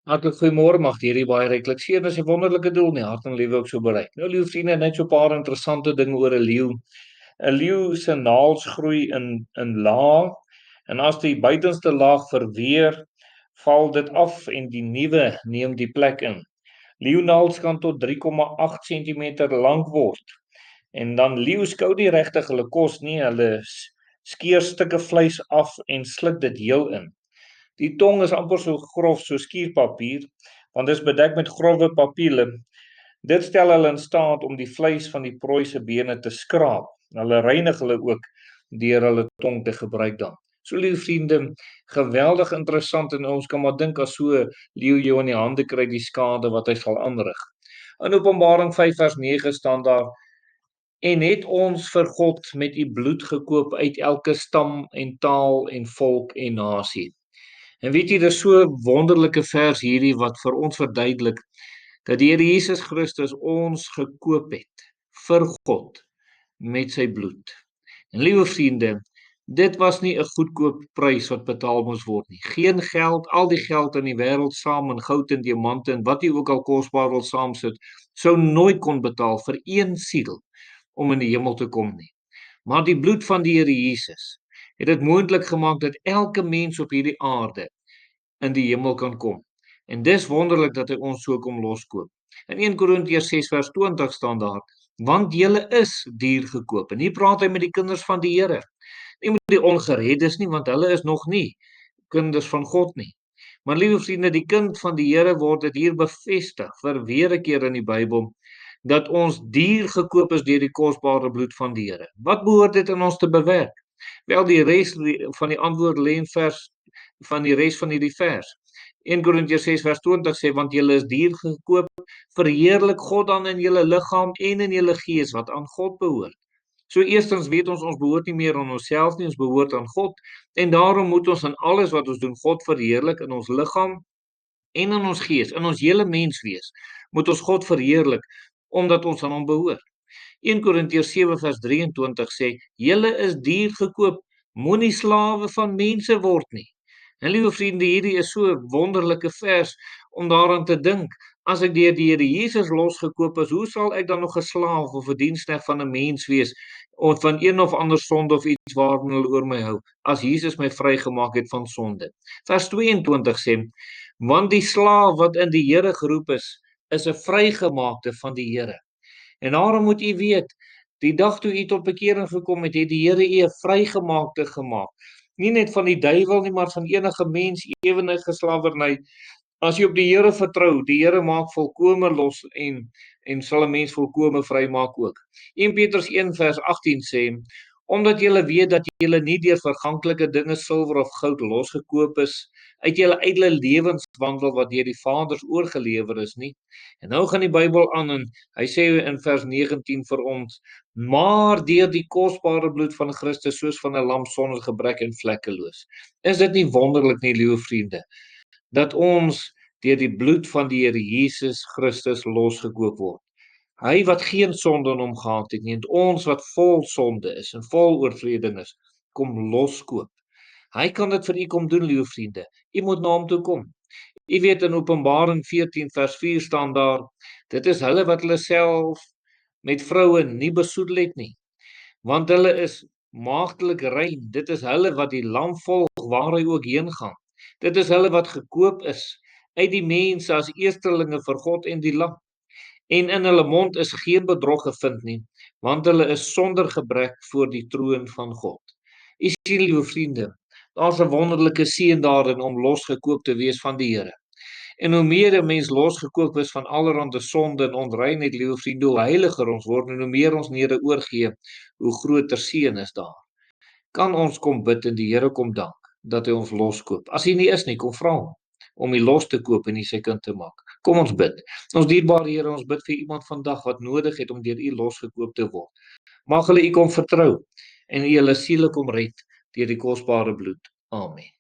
Hartlik goeiemôre, mag die Here baie ryklik seën as 'n wonderlike doel in die hart en lewe ook so bereik. Nou liewe vriende, net so 'n paar interessante dinge oor 'n leeu. 'n Leeu se naels groei in laag en as die buitenste laag verweer, val dit af en die nuwe neem die plek in. Leeunaels kan tot 3,8 cm lank word. En dan leeu skou nie regtig hulle kos nie, hulle skeer stukke vleis af en sluk dit heel in. Die tong is amper so grof so skuurpapier, want dit is bedek met grouwe papiele. Dit stel hulle in staat om die vleis van die prooi se bene te skraap. Hulle reinig hulle ook deur hulle tong te gebruik dan. So liewe vriende, geweldig interessant en ons kan maar dink as so leeu jou in die hande kry die skade wat hy sal aanrig. In Openbaring 5 vers 9 staan daar: En het ons vir God met u bloed gekoop uit elke stam en taal en volk en nasie. En weet jy, dis so 'n wonderlike vers hierdie wat vir ons verduidelik dat die Here Jesus Christus ons gekoop het vir God met sy bloed. En liewe vriende, dit was nie 'n goedkoop prys wat betaal moes word nie. Geen geld, al die geld in die wêreld saam in goud en diamante en wat jy ook al kosbaar wil saamsit, sou nooit kon betaal vir een siel om in die hemel te kom nie. Maar die bloed van die Here Jesus het dit moontlik gemaak dat elke mens op hierdie aarde in die hemel kan kom. En dis wonderlik dat hy ons so kom loskoop. In 1 Korintiërs 6 vers 20 staan daar: Want julle is duur gekoop. En hier praat hy met die kinders van die Here. Nie met die ongereddes nie, want hulle is nog nie kinders van God nie. Maar liewe vriende, die kind van die Here word dit hier bevestig vir weer 'n keer in die Bybel dat ons duur gekoop is deur die kosbare bloed van die Here. Wat behoort dit in ons te bewerk? Wel, die res van die antwoord lê in vers van die res van hierdie vers. 1 Korintiërs 6 vers 20 sê: Want julle is duur gekoop, verheerlik God dan in julle liggaam en in julle gees wat aan God behoort. So eerstens weet ons behoort nie meer aan onsself nie, ons behoort aan God, en daarom moet ons in alles wat ons doen God verheerlik in ons liggaam en in ons gees, in ons hele menswees moet ons God verheerlik omdat ons aan hom behoort. 1 Korintiërs 7 vers 23 sê: Julle is duur gekoop, moenie slawe van mense word nie. En liewe vriende, hierdie is so 'n wonderlike vers om daaraan te dink. As ek deur die Here Jesus losgekoop is, hoe sal ek dan nog 'n slaaf of 'n diensknegt van 'n mens wees of van een of ander sonde of iets waarvan hulle oor my hou, as Jesus my vrygemaak het van sonde? Vers 22 sê: Want die slaaf wat in die Here geroep is 'n vrygemaakte van die Here. En daarom moet u weet, die dag toe u tot bekering gekom het, het die Here u 'n vrygemaakte gemaak. Nie net van die duiwel nie, maar van enige mens, ewenige slawerny. As jy op die Here vertrou, die Here maak volkome los en sal 'n mens volkome vrymaak ook. 1 Petrus 1 vers 18 sê: Omdat julle weet dat julle nie deur verganklike dinge, silwer of goud losgekoop is uit julle ydelle lewenswandel wat deur die vaders oorgelewer is nie. En nou gaan die Bybel aan en hy sê in vers 19 vir ons: Maar deur die kosbare bloed van Christus, soos van 'n lam sonder gebrek en vlekkeloos. Is dit nie wonderlik nie, liewe vriende, dat ons deur die bloed van die Here Jesus Christus losgekoop word? Hy wat geen sonde in hom gehad het nie, en ons wat vol sonde is en vol oortreding is, kom loskoop. Hy kan dit vir u kom doen, liewe vriende. U moet na hom toe kom. U weet, in Openbaring 14 vers 4 staan daar: Dit is hulle wat hulle self met vroue nie besoedel het nie, want hulle is maagdelik rein. Dit is hulle wat die lam volg waar hy ook heen gaan. Dit is hulle wat gekoop is uit die mense as eerstelinge vir God en die lam. En in hulle mond is geen bedrog gevind nie, want hulle is sonder gebrek voor die troon van God. U sien, liewe vriende, daar's 'n wonderlike seën daarin om losgekoop te wees van die Here. En hoe meer 'n mens losgekoop is van allerlei sonde en onreinheid, liewe vriende, hoe heiliger ons word en hoe meer ons Here oorgee, hoe groter seën is daar. Kan ons kom bid en die Here kom dank dat hy ons loskoop. As hy nie is nie, kom vra hom om u los te koop en u sy kind te maak. Kom ons bid. Ons dierbare Here, ons bid vir iemand vandag wat nodig het om deur u losgekoop te word. Mag hulle u kom vertrou en u hulle siele kom red deur die kosbare bloed. Amen.